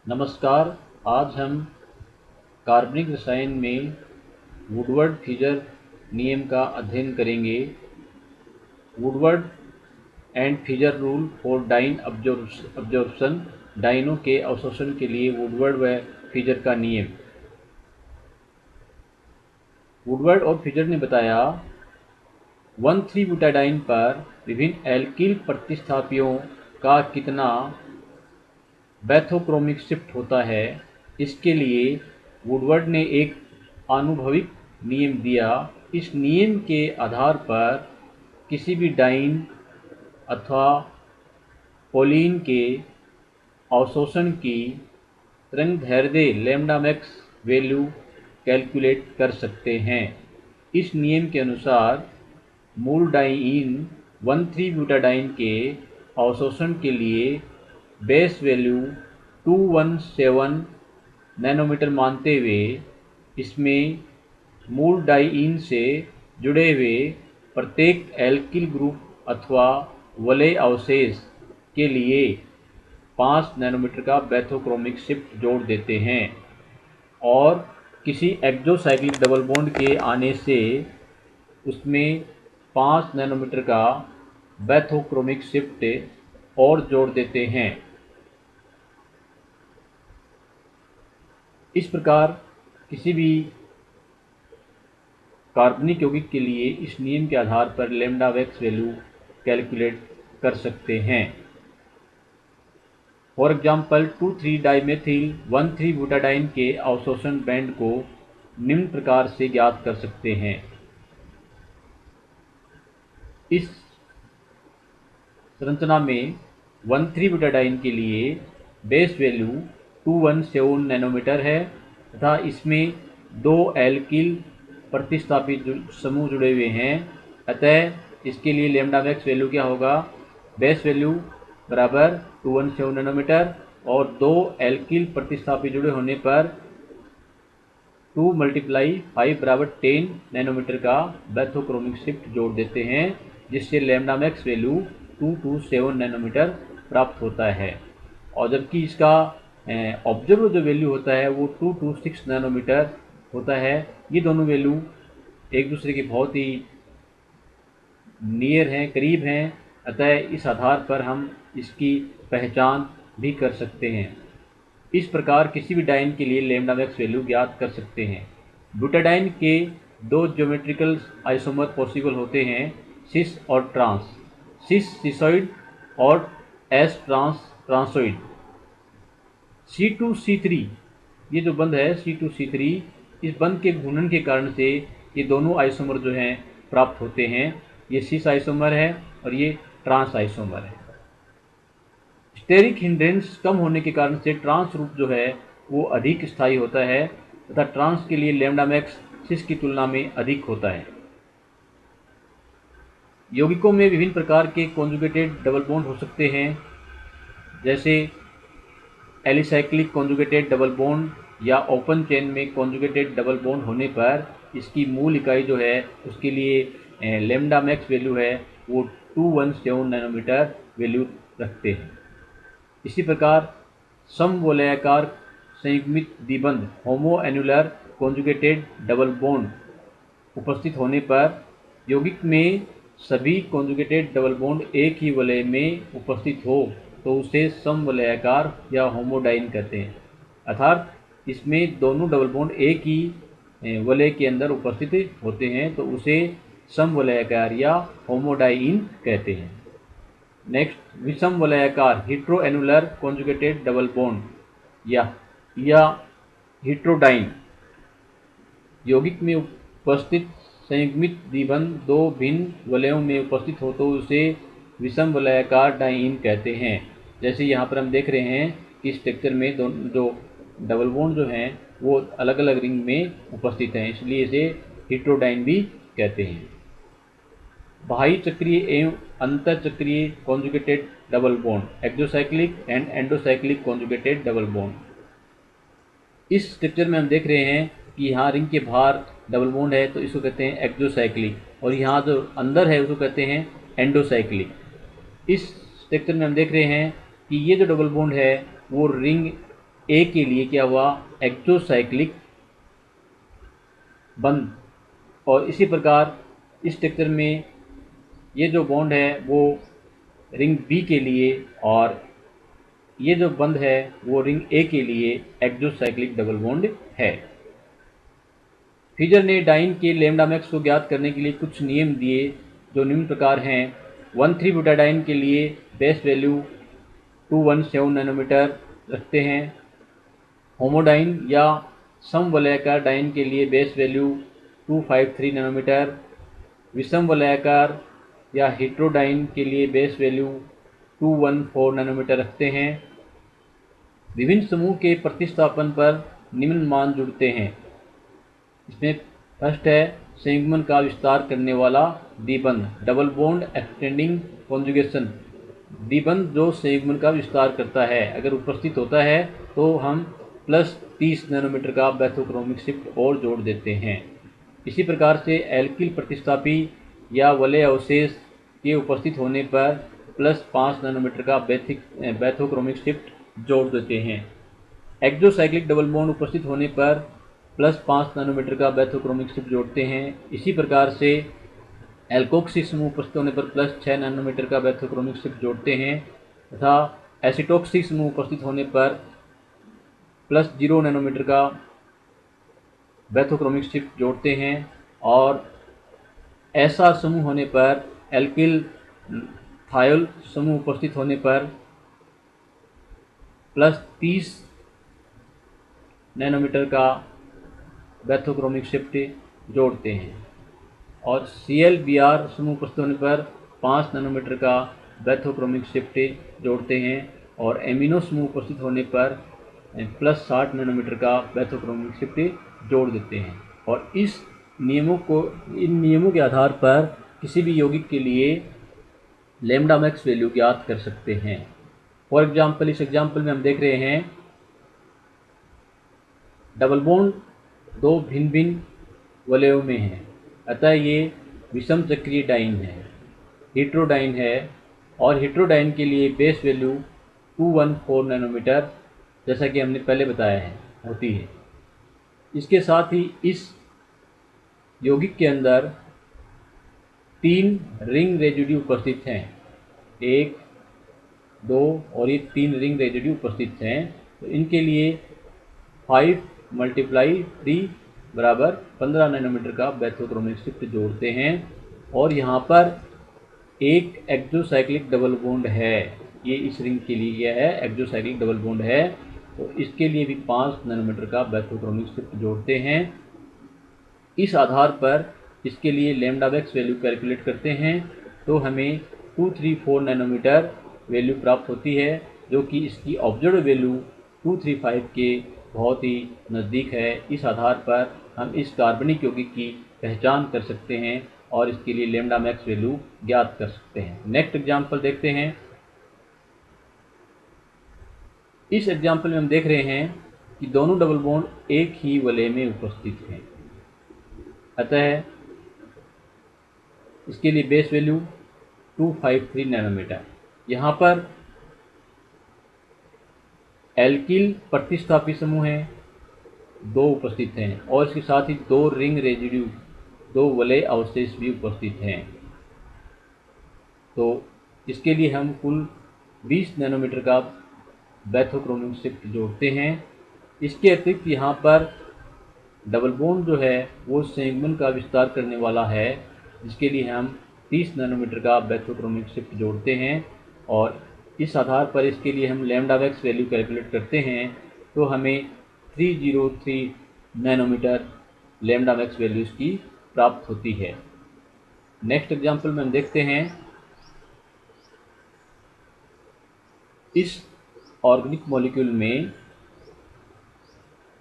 नमस्कार। आज हम कार्बनिक रसायन में वुडवर्ड-फीजर नियम का अध्ययन करेंगे। Woodward and Fieser rule for diene absorption, डाइनों के अवशोषण के लिए वुडवर्ड व फीजर का नियम। वुडवर्ड और फीजर ने बताया 1,3-ब्यूटाडाइन पर विभिन्न एल्किल प्रतिस्थापियों का कितना बैथोक्रोमिक शिफ्ट होता है। इसके लिए वुडवर्ड ने एक आनुभविक नियम दिया। इस नियम के आधार पर किसी भी डाइन अथवा पोलीन के अवशोषण की तरंगदैर्ध्य लैम्ब्डा मैक्स वैल्यू कैलकुलेट कर सकते हैं। इस नियम के अनुसार मूल डाइन 1,3-ब्यूटाडाइन के अवशोषण के लिए बेस वैल्यू 217 नैनोमीटर मानते हुए इसमें मूल डाइइन से जुड़े हुए प्रत्येक एल्किल ग्रुप अथवा वलय अवशेष के लिए 5 नैनोमीटर का बैथोक्रोमिक शिफ्ट जोड़ देते हैं और किसी एक्सोसाइक्लिक डबल बॉन्ड के आने से उसमें 5 नैनोमीटर का बैथोक्रोमिक शिफ्ट और जोड़ देते हैं। इस प्रकार किसी भी कार्बनिक यौगिक के लिए इस नियम के आधार पर लैम्ब्डा मैक्स वैल्यू कैलकुलेट कर सकते हैं। फॉर एग्जाम्पल 2,3-डाइमेथिल 1,3-ब्यूटाडाइन के अवशोषण बैंड को निम्न प्रकार से ज्ञात कर सकते हैं। इस संरचना में 1,3-ब्यूटाडाइन के लिए बेस वैल्यू 217 नैनोमीटर है तथा इसमें दो एल्किल प्रतिस्थापित समूह जुड़े हुए हैं। अतः इसके लिए लैम्ब्डा मैक्स वैल्यू क्या होगा? बेस वैल्यू बराबर 217 नैनोमीटर और दो एल्किल प्रतिस्थापित जुड़े होने पर 2 × 5 बराबर 10 नैनोमीटर का बैथोक्रोमिक शिफ्ट जोड़ देते हैं, जिससे लैम्ब्डा मैक्स वैल्यू 227 नैनोमीटर प्राप्त होता है। और जबकि इसका ऑब्जर्व जो वैल्यू होता है वो 226 नैनोमीटर होता है। ये दोनों वैल्यू एक दूसरे के बहुत ही नियर हैं, करीब हैं। अतः इस आधार पर हम इसकी पहचान भी कर सकते हैं। इस प्रकार किसी भी डाइन के लिए लैम्ब्डा मैक्स वैल्यू ज्ञात कर सकते हैं। ब्यूटाडाइन के दो ज्योमेट्रिकल आइसोमर पॉसिबल होते हैं, सिस और ट्रांस, सिस सिसॉइड और एस ट्रांस ट्रांसोइड। C2C3 ये जो बंध है C2C3, इस बंध के घूर्णन के कारण से ये दोनों आइसोमर जो हैं प्राप्त होते हैं। ये सिस आइसोमर है और ये ट्रांस आइसोमर है। स्टेरिक हिंड्रेंस कम होने के कारण से ट्रांस रूप जो है वो अधिक स्थायी होता है तथा ट्रांस के लिए लैम्ब्डा मैक्स सिस की तुलना में अधिक होता है। यौगिकों में विभिन्न प्रकार के कॉन्जुगेटेड डबल बॉन्ड हो सकते हैं, जैसे एलिसाइक्लिक कॉन्जुगेटेड डबल बॉन्ड या ओपन चेन में कॉन्जुगेटेड डबल बॉन्ड होने पर इसकी मूल इकाई जो है उसके लिए लैम्ब्डा मैक्स वैल्यू है वो 217 नैनोमीटर वैल्यू रखते हैं। इसी प्रकार समवलयाकार संयुग्मित द्विबंध होमो एन्युलर कॉन्जुगेटेड डबल बॉन्ड उपस्थित होने पर यौगिक में सभी कॉन्जुगेटेड डबल बॉन्ड एक ही वलय में उपस्थित हो तो उसे समवलयाकार या होमोडाइन कहते हैं। अर्थात इसमें दोनों डबल बॉन्ड एक ही वलय के अंदर उपस्थित होते हैं तो उसे समवलयाकार या होमोडाइन कहते हैं। नेक्स्ट, विषम वलयाकार हेटेरोएन्युलर कॉन्जुगेटेड डबल बॉन्ड या हेटेरोडाइन यौगिक में उपस्थित संयुग्मित द्विबंध दो भिन्न वलयों में उपस्थित हो तो उसे विषम वलयाकार डाइन कहते हैं। जैसे यहाँ पर हम देख रहे हैं कि स्ट्रक्चर में दोनों जो डबल बॉन्ड जो हैं वो अलग अलग रिंग में उपस्थित हैं, इसलिए इसे हेटेरोडाइन भी कहते हैं। बाह्य चक्रीय एवं अंतर चक्रीय conjugated double bond, exocyclic and endocyclic conjugated double bond. इस स्ट्रक्चर में हम देख रहे हैं कि यहाँ रिंग के बाहर डबल बॉन्ड है तो इसको कहते हैं एक्सोसाइक्लिक और यहाँ जो अंदर है उसको कहते हैं एंडोसाइक्लिक। इस स्ट्रक्चर में हम देख रहे हैं कि ये जो डबल बॉन्ड है वो रिंग ए के लिए क्या हुआ, एक्सोसाइक्लिक बंध। और इसी प्रकार इस स्ट्रक्चर में ये जो बॉन्ड है वो रिंग बी के लिए, और ये जो बंध है वो रिंग ए के लिए एक्सोसाइक्लिक डबल बॉन्ड है। फिजर ने डाइन के लैम्डा मैक्स को ज्ञात करने के लिए कुछ नियम दिए जो निम्न प्रकार हैं। 1,3-ब्यूटाडाइन के लिए बेस वैल्यू 217 नैनोमीटर रखते हैं। होमोडाइन या समवलयाकार डाइन के लिए बेस वैल्यू 253 नैनोमीटर। विषम वलयाकार या हेट्रोडाइन के लिए बेस वैल्यू 214 नैनोमीटर रखते हैं। विभिन्न समूह के प्रतिस्थापन पर निम्न मान जुड़ते हैं। इसमें फर्स्ट है संयुग्मन का विस्तार करने वाला द्विबंध, डबल बॉन्ड एक्सटेंडिंग कॉन्जुगेशन। द्विबंध जो संयुग्मन का विस्तार करता है अगर उपस्थित होता है तो हम +30 नैनोमीटर का बैथोक्रोमिक शिफ्ट और जोड़ देते हैं। इसी प्रकार से एल्किल प्रतिस्थापी या वलय अवशेष के उपस्थित होने पर +5 नैनोमीटर का बैथोक्रोमिक शिफ्ट जोड़ देते हैं। एक्सोसाइक्लिक डबल बॉन्ड उपस्थित होने पर +5 नैनोमीटर का बैथोक्रोमिक शिफ्ट जोड़ते हैं। इसी प्रकार से एल्कोक्सिक समूह उपस्थित होने पर +6 नैनोमीटर का बैथोक्रोमिक शिफ्ट जोड़ते हैं, तथा एसिटोक्सिक समूह उपस्थित होने पर +0 नैनोमीटर का बैथोक्रोमिक शिफ्ट जोड़ते हैं। और ऐसा समूह होने पर एल्किल थायोल समूह उपस्थित होने पर +30 नैनोमीटर का बैथोक्रोमिक शिफ्ट जोड़ते हैं। और ClBr समूह उपस्थित होने पर 5 नैनोमीटर का बैथोक्रोमिक शिफ्ट जोड़ते हैं। और एमिनो समूह उपस्थित होने पर +60 नैनोमीटर का बैथोक्रोमिक शिफ्ट जोड़ देते हैं। और इन नियमों के आधार पर किसी भी यौगिक के लिए लैम्डा मैक्स वैल्यू ज्ञात कर सकते हैं। फॉर एग्जाम्पल, इस एग्जाम्पल में हम देख रहे हैं डबल बॉन्ड दो भिन्न भिन्न वलयों में है, अतः ये विषम चक्रीय डाइन है, हेट्रोडाइन है। और हेट्रोडाइन के लिए बेस वैल्यू 214 नैनोमीटर, जैसा कि हमने पहले बताया है, होती है। इसके साथ ही इस यौगिक के अंदर 3 रिंग रेजिड्यू उपस्थित हैं, 1, 2 और ये 3 रिंग रेजिड्यू उपस्थित हैं। तो इनके लिए 5 × 3 बराबर 15 नैनोमीटर का बैथोक्रोमिक शिफ्ट जोड़ते हैं। और यहाँ पर एक एक्सोसाइक्लिक डबल बॉन्ड है, ये इस रिंग के लिए यह है एक्सोसाइक्लिक डबल बॉन्ड है, तो इसके लिए भी 5 नैनोमीटर का बैथोक्रोमिक शिफ्ट जोड़ते हैं। इस आधार पर इसके लिए लैम्डा मैक्स वैल्यू कैलकुलेट करते हैं तो हमें 234 नैनोमीटर वैल्यू प्राप्त होती है, जो कि इसकी ऑब्जर्व वैल्यू 235 के बहुत ही नज़दीक है। इस आधार पर हम इस कार्बनिक यौगिक की पहचान कर सकते हैं और इसके लिए लैम्डा मैक्स वैल्यू ज्ञात कर सकते हैं। नेक्स्ट एग्जाम्पल देखते हैं। इस एग्जाम्पल में हम देख रहे हैं कि दोनों डबल बॉन्ड एक ही वलय में उपस्थित हैं, अतः इसके लिए बेस वैल्यू 253 नैनोमीटर। यहाँ पर एल्किल प्रतिस्थापी समूह हैं, 2 उपस्थित हैं, और इसके साथ ही 2 रिंग रेजिड्यू, 2 वलय अवशेष भी उपस्थित हैं। तो इसके लिए हम कुल 20 नैनोमीटर का बैथोक्रोमिक शिफ्ट जोड़ते हैं। इसके अतिरिक्त यहाँ पर डबल बॉन्ड जो है वो संयुग्मन का विस्तार करने वाला है, जिसके लिए हम 30 नैनोमीटर का बैथोक्रोमिक शिफ्ट जोड़ते हैं। और इस आधार पर इसके लिए हम लैम्डा मैक्स वैल्यू कैलकुलेट करते हैं तो हमें 303 नैनोमीटर लैम्डा मैक्स वैल्यू इसकी प्राप्त होती है। नेक्स्ट एग्जाम्पल में हम देखते हैं, इस ऑर्गेनिक मॉलिक्यूल में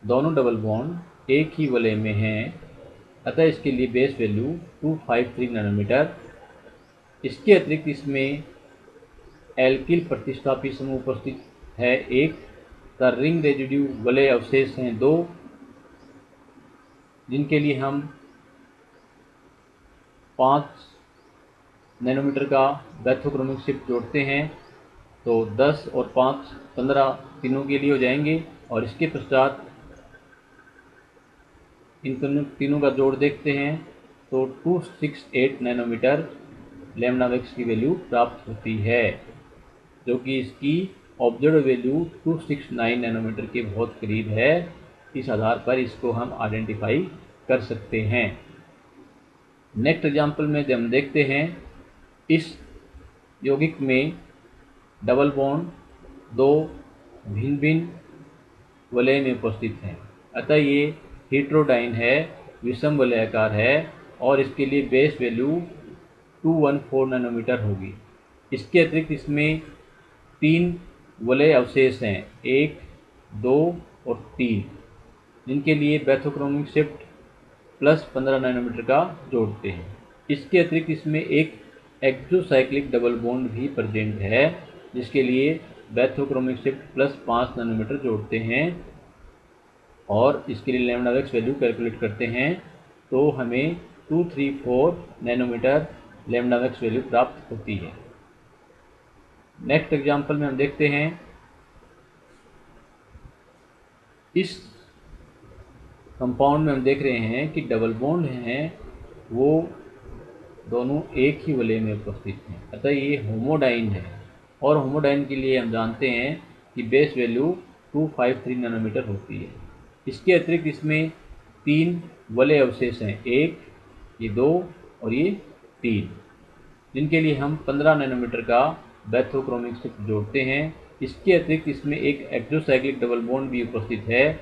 दोनों डबल बॉन्ड एक ही वलय में हैं, अतः इसके लिए बेस वैल्यू 253 नैनोमीटर। इसके अतिरिक्त इसमें एल्किल प्रतिस्थापी समूह उपस्थित है 1, द रिंग रेजिड्यू वलय अवशेष हैं 2, जिनके लिए हम 5 नैनोमीटर का बैथोक्रोमिक शिफ्ट जोड़ते हैं। तो 10 और 5 15 तीनों के लिए हो जाएंगे। और इसके पश्चात इन तीनों का जोड़ देखते हैं तो 268 नैनोमीटर लैम्ब्डा मैक्स की वैल्यू प्राप्त होती है, जो कि इसकी ऑब्जर्व वैल्यू 269 नैनोमीटर के बहुत करीब है। इस आधार पर इसको हम आइडेंटिफाई कर सकते हैं। नेक्स्ट एग्जांपल में हम देखते हैं इस यौगिक में डबल बॉन्ड दो भिन्न भिन्न वलय में उपस्थित हैं, अतः ये हेट्रोडाइन है, विषम वलयाकार है और इसके लिए बेस वैल्यू 214 नैनोमीटर होगी। इसके अतिरिक्त इसमें 3 वलय अवशेष हैं, 1, 2 और 3, जिनके लिए बैथोक्रोमिक शिफ्ट प्लस 15 नैनोमीटर का जोड़ते हैं। इसके अतिरिक्त इसमें एक एक्सोसाइक्लिक डबल बॉन्ड भी प्रेजेंट है, जिसके लिए बैथोक्रोमिक शिफ्ट प्लस 5 नैनोमीटर जोड़ते हैं और इसके लिए लैम्ब्डा मैक्स वैल्यू कैलकुलेट करते हैं तो हमें 234 नैनोमीटर लैम्ब्डा मैक्स वैल्यू प्राप्त होती है। नेक्स्ट एग्जांपल में हम देखते हैं इस कंपाउंड में हम देख रहे हैं कि डबल बॉन्ड हैं वो दोनों एक ही वलय में उपस्थित हैं, अतः ये होमोडाइन है और होमोडाइन के लिए हम जानते हैं कि बेस वैल्यू 253 नैनोमीटर होती है। इसके अतिरिक्त इसमें 3 वलय अवशेष हैं, 1, ये 2 और ये 3, जिनके लिए हम 15 नैनोमीटर का बैथोक्रोमिक शिफ्ट जोड़ते हैं। इसके अतिरिक्त इसमें एक एक्सोसाइक्लिक डबल बॉन्ड भी उपस्थित है,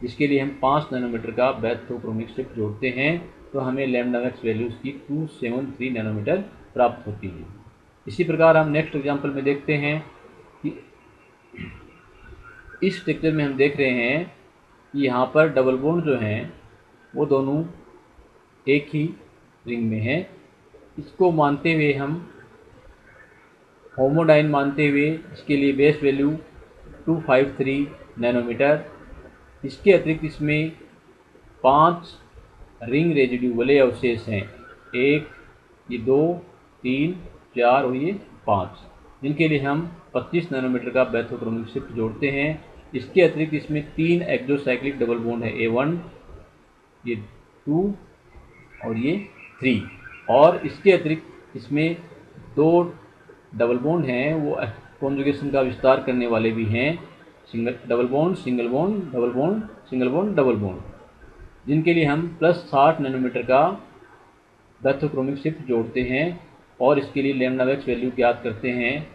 जिसके लिए हम 5 नैनोमीटर का बैथोक्रोमिक शिफ्ट जोड़ते हैं तो हमें लैम्ब्डा मैक्स वैल्यूज़ की 273 नैनोमीटर प्राप्त होती है। इसी प्रकार हम नेक्स्ट एग्जांपल में देखते हैं कि इस स्ट्रक्चर में हम देख रहे हैं कि यहाँ पर डबल बॉन्ड जो हैं वो दोनों एक ही रिंग में हैं। इसको मानते हुए हम होमोडाइन मानते हुए इसके लिए बेस वैल्यू 253 नैनोमीटर। इसके अतिरिक्त इसमें 5 रिंग रेजिड्यू वलय अवशेष हैं, 1, ये 2, 3, 4 और ये 5, जिनके लिए हम 25 नैनोमीटर का बैथोक्रोमिक शिफ्ट जोड़ते हैं। इसके अतिरिक्त इसमें 3 एक्सोसाइक्लिक डबल बॉन्ड है, A1, ये 2 और ये 3, और इसके अतिरिक्त इसमें 2 डबल बॉन्ड हैं वो कॉन्जुगेशन का विस्तार करने वाले भी हैं, single double bond, single bond, double bond, single bond, double bond, जिनके लिए हम प्लस 60 नैनोमीटर का बैथोक्रोमिक शिफ्ट जोड़ते हैं और इसके लिए लैम्ब्डा मैक्स वैल्यू ज्ञात करते हैं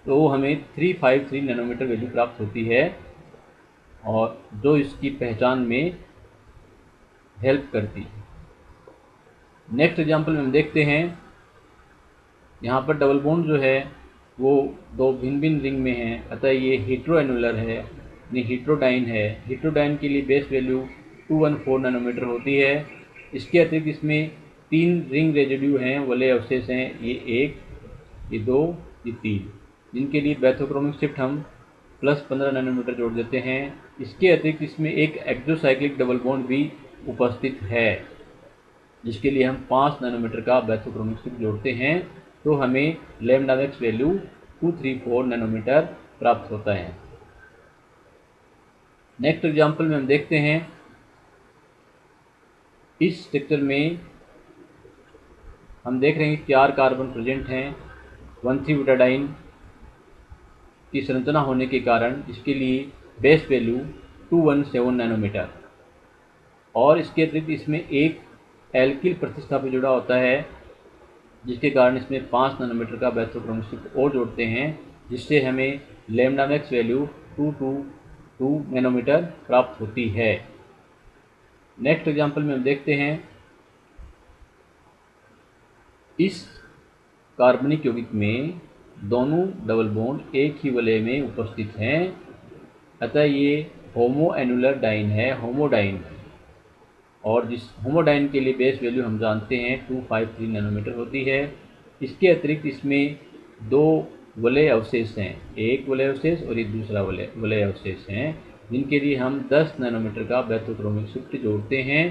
तो हमें 353 नैनोमीटर वैल्यू प्राप्त होती है और जो इसकी पहचान में हेल्प करती है। नेक्स्ट एग्जांपल में हम देखते हैं यहाँ पर डबल बॉन्ड जो है वो 2 भिन्न भिन्न रिंग में हैं, अतः ये हेट्रोएनुलर है, यानी हेट्रोडाइन है। हेट्रोडाइन के लिए बेस वैल्यू 214 नैनोमीटर होती है। इसके अतिरिक्त इसमें 3 रिंग रेजिड्यू हैं, वलय अवशेष हैं, ये 1, ये 2, ये 3, जिनके लिए बैथोक्रोमिक शिफ्ट हम प्लस 15 नैनोमीटर जोड़ देते हैं। इसके अतिरिक्त इसमें एक एक्सोसाइक्लिक डबल बॉन्ड भी उपस्थित है, जिसके लिए हम 5 नैनोमीटर का बैथोक्रोमिक शिफ्ट जोड़ते हैं तो हमें लैम्ब्डा मैक्स वैल्यू 234 नैनोमीटर प्राप्त होता है। नेक्स्ट एग्जांपल में हम देखते हैं इस स्ट्रक्चर में हम देख रहे हैं कि 4 कार्बन प्रेजेंट हैं, 1,3-ब्यूटाडाइन की संरचना होने के कारण इसके लिए बेस वैल्यू 217 नैनोमीटर, और इसके अतिरिक्त इसमें एक एल्किल प्रतिस्थापी जुड़ा होता है, जिसके कारण इसमें 5 नैनोमीटर का बैथोक्रोमिक शिफ्ट और जोड़ते हैं, जिससे हमें लैम्ब्डा मैक्स वैल्यू 222 नैनोमीटर प्राप्त होती है। नेक्स्ट एग्जांपल में हम देखते हैं इस कार्बनिक यौगिक में दोनों डबल बॉन्ड एक ही वलय में उपस्थित हैं, अतः ये होमोएनुलर डाइन है, होमोडाइन है, और जिस होमोडाइन के लिए बेस वैल्यू हम जानते हैं 253 नैनोमीटर होती है। इसके अतिरिक्त इसमें 2 वलय अवशेष हैं, एक वलय अवशेष और एक दूसरा वलय अवशेष हैं, जिनके लिए हम 10 नैनोमीटर का बैथोक्रोमिक शिफ्ट जोड़ते हैं।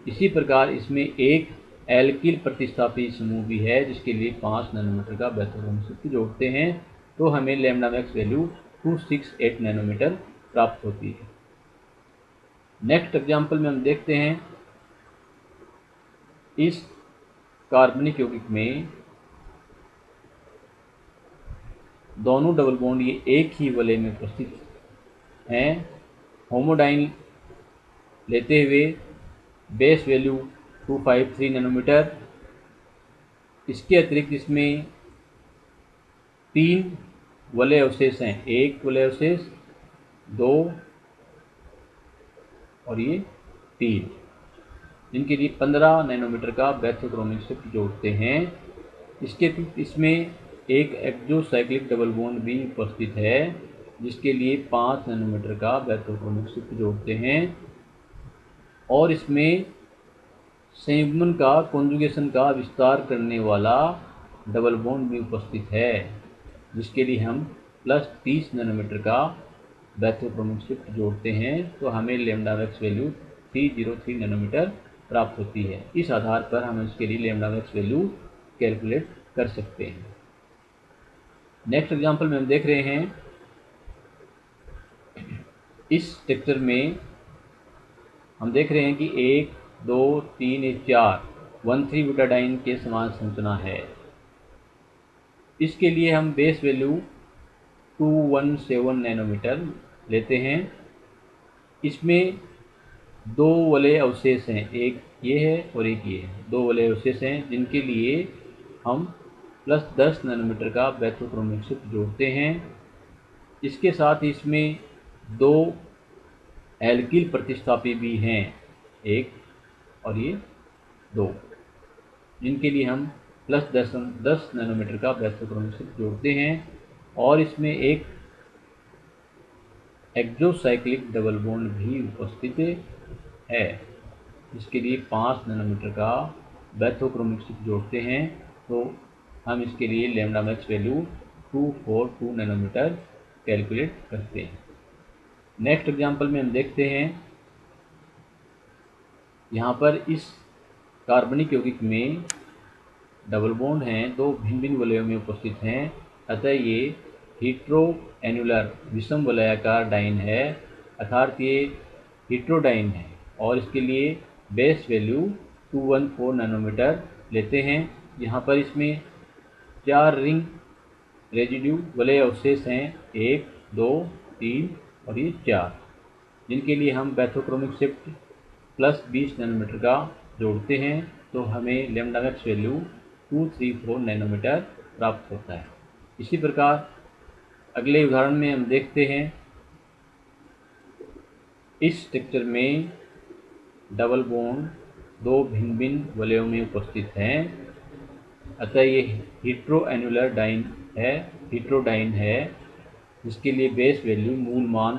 इसी प्रकार इसमें एक एल्किल प्रतिस्थापी समूह भी है, जिसके लिए 5 नैनोमीटर का बैथोक्रोमिक शिफ्ट जोड़ते हैं तो हमें लैम्ब्डा मैक्स वैल्यू 268 नैनोमीटर प्राप्त होती है। नेक्स्ट एग्जाम्पल में हम देखते हैं इस कार्बनिक यौगिक में दोनों डबल बॉन्ड ये एक ही वलय में उपस्थित हैं। होमोडाइन लेते हुए बेस वैल्यू 253 नैनोमीटर। इसके अतिरिक्त इसमें 3 वलय अवशेष हैं, एक वलय अवशेष, 2 और ये 3, जिनके लिए 15 नैनोमीटर का बैथोक्रोमिक शिफ्ट जोड़ते हैं। इसके अतिरिक्त इसमें एक एक्सोसाइक्लिक डबल बॉन्ड भी उपस्थित है, जिसके लिए 5 नैनोमीटर का बैथोक्रोमिक शिफ्ट जोड़ते हैं। और इसमें संयुग्मन का कॉन्जुगेशन का विस्तार करने वाला डबल बॉन्ड भी उपस्थित है, जिसके लिए हम +30 नैनोमीटर का बैथोक्रोमिक शिफ्ट जोड़ते हैं, तो हमें लैम्डा मैक्स वैल्यू 303 नैनोमीटर प्राप्त होती है। इस आधार पर हम इसके लिए लैम्डा मैक्स वैल्यू कैलकुलेट कर सकते हैं। नेक्स्ट एग्जांपल में हम देख रहे हैं इस स्ट्रक्चर में हम देख रहे हैं कि 1 2 3 4 1,3 ब्यूटाडाइन के समान संरचना है। इसके लिए हम बेस वैल्यू 217 नैनोमीटर लेते हैं। इसमें 2 वलय अवशेष हैं, एक ये है और एक ये है, 2 वलय अवशेष हैं, जिनके लिए हम +10 नैनोमीटर का बैथोक्रोमिक शिफ्ट जोड़ते हैं। इसके साथ इसमें 2 एल्किल प्रतिस्थापी भी हैं, एक और ये 2, जिनके लिए हम +10 नैनोमीटर का बैथोक्रोमिक शिफ्ट जोड़ते हैं। और इसमें एक एक्सोसाइक्लिक डबल बॉन्ड भी उपस्थित है, जिसके लिए 5 नैनोमीटर का बैथोक्रोमिक शिफ्ट जोड़ते हैं, तो हम इसके लिए lambda max value 242 nanometre calculate करते हैं। नेक्स्ट एग्जांपल में हम देखते हैं यहाँ पर इस कार्बनिक यौगिक में डबल बॉन्ड हैं, 2 भिन्न भिन्न वलयों में उपस्थित हैं, अतः ये हीट्रो एनुलर विषम वलयाकार डाइन है, अर्थात ये हीट्रोडाइन है। और इसके लिए बेस वैल्यू 214 नैनोमीटर लेते हैं। यहाँ पर इसमें 4 रिंग रेजिड्यू वलय अवशेष हैं, 1 2 3 और ये 4, जिनके लिए हम बैथोक्रोमिक शिफ्ट +20 नैनोमीटर का जोड़ते हैं, तो हमें लैम्डा मैक्स वैल्यू 234 नैनोमीटर प्राप्त होता है। इसी प्रकार अगले उदाहरण में हम देखते हैं इस स्ट्रक्चर में डबल बॉन्ड 2 भिन्न भिन्न वलयों में उपस्थित हैं, अतः ये हीट्रोडाइन है, जिसके लिए बेस वैल्यू मूल मान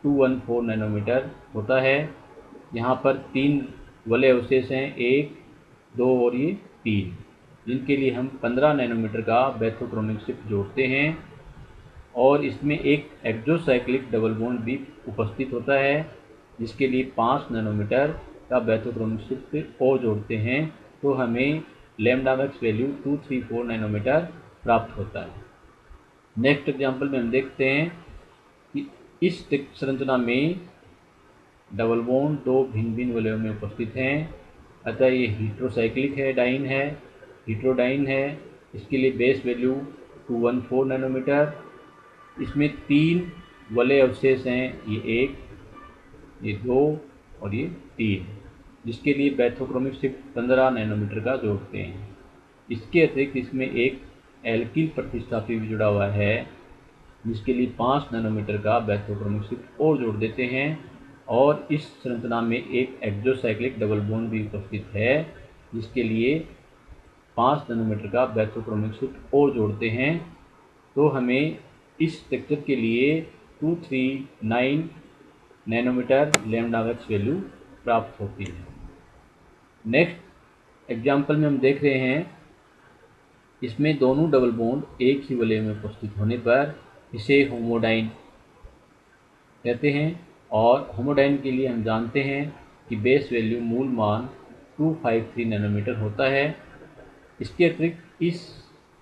214 नैनोमीटर होता है। यहाँ पर 3 वलय अवशेष हैं, 1 2 और ये 3, जिनके लिए हम 15 नैनोमीटर का बैथोक्रोमिक शिफ्ट जोड़ते हैं। और इसमें एक एक्सोसाइक्लिक डबल बॉन्ड भी उपस्थित होता है, जिसके लिए 5 नैनोमीटर का बैथोक्रोमिक शिफ्ट और जोड़ते हैं, तो हमें लैम्डा मैक्स वैल्यू 234 नैनोमीटर प्राप्त होता है। नेक्स्ट एग्जांपल में हम देखते हैं कि इस संरचना में डबल बॉन्ड 2 भिन्न भिन्न वलयों में उपस्थित हैं, अतः ये हीट्रोसाइक्लिक है, डाइन है, हीट्रोडाइन है। इसके लिए बेस वैल्यू 214 नैनोमीटर। इसमें 3 वलय अवशेष हैं, ये 1 ये 2 और ये 3, जिसके लिए बैथोक्रोमिक शिफ्ट 15 नैनोमीटर का जोड़ते हैं। इसके अतिरिक्त इसमें एक एल्किल प्रतिस्थापी भी जुड़ा हुआ है, जिसके लिए 5 नैनोमीटर का बैथोक्रोमिक शिफ्ट और जोड़ देते हैं। और इस संरचना में एक एक्सोसाइक्लिक डबल बॉन्ड भी उपस्थित है, जिसके लिए 5 नैनोमीटर का बैथोक्रोमिक शिफ्ट और जोड़ते हैं, तो हमें इस स्ट्रक्चर के लिए 239 नैनोमीटर लैम्डा मैक्स वैल्यू प्राप्त होती है। नेक्स्ट एग्जांपल में हम देख रहे हैं इसमें दोनों डबल बॉन्ड एक ही वलय में उपस्थित होने पर इसे होमोडाइन कहते हैं। और होमोडाइन के लिए हम जानते हैं कि बेस वैल्यू मूल मान 253 नैनोमीटर होता है। इसके अतिरिक्त इस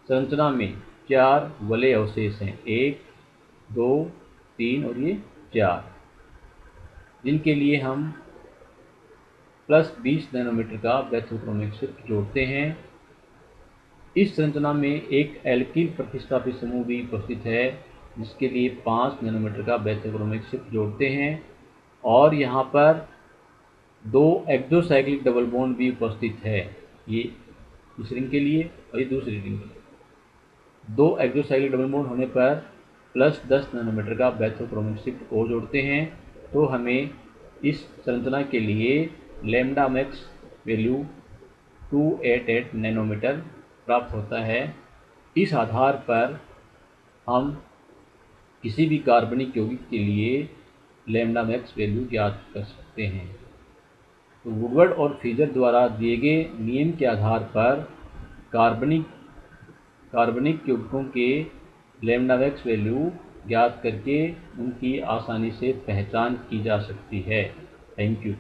संरचना में 4 वलय अवशेष हैं, 1 2 3 और ये 4, जिनके लिए हम +20 नैनोमीटर का बेंथोक्रोमिक शिफ्ट जोड़ते हैं। इस संरचना में एक एल्किल प्रतिस्थापित समूह भी उपस्थित है, जिसके लिए 5 नैनोमीटर का बेंथोक्रोमिक शिफ्ट जोड़ते हैं। और यहाँ पर 2 एक्सोसाइक्लिक डबल बॉन्ड भी उपस्थित है, ये इस रिंग के लिए और ये दूसरी रिंग के लिए। 2 एक्सोसाइक्लिक डबल बॉन्ड होने पर +10 नैनोमीटर का बेंथोक्रोमिक शिफ्ट और जोड़ते हैं, तो हमें इस संरचना के लिए लैम्डा मैक्स वैल्यू 288 नैनोमीटर प्राप्त होता है। इस आधार पर हम किसी भी कार्बनिक यौगिक के लिए लैम्डा मैक्स वैल्यू ज्ञात कर सकते हैं। तो वुडवर्ड और फ्रीजर द्वारा दिए गए नियम के आधार पर कार्बनिक यौगिकों के लैम्डा मैक्स वैल्यू ज्ञात करके उनकी आसानी से पहचान की जा सकती है। Thank you.